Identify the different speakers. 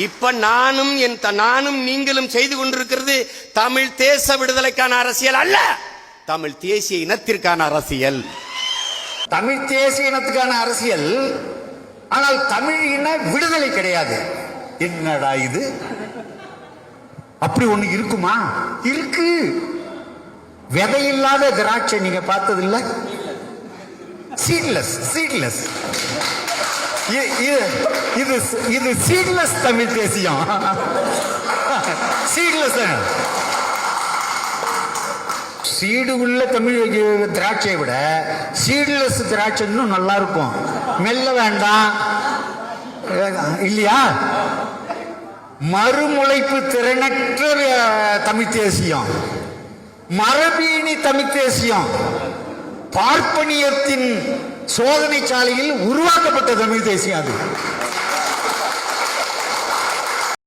Speaker 1: இப்ப நானும் நீங்களும் செய்து கொண்டிருக்கிறது தமிழ் தேச விடுதலைக்கான அரசியல் அல்ல, தமிழ் தேசிய இனத்திற்கான அரசியல்.
Speaker 2: தமிழ் தேசிய இனத்துக்கான அரசியல், ஆனால் தமிழ் இன விடுதலை கிடையாது. என்னடா இது? அப்படி ஒண்ணு இருக்குமா? இருக்கு. விதையில்லாத திராட்சை நீங்க பார்த்தது இல்ல? சீட்லெஸ் இது சீட்லெஸ் தமிழ் தேசியம். சீட்லெஸ் சீடு உள்ள தமிழ் திராட்சையை விட சீட்லெஸ் திராட்சை இன்னும் நல்லா இருக்கும். மெல்ல வேண்டாம் இல்லையா? மறுமுளைப்பு திறனற்ற தமிழ் தேசியம், மரபீனி தமிழ் தேசியம், பார்ப்பனியத்தின் சோதனை சாலையில் உருவாக்கப்பட்ட தமிழ் தேசியம் அது.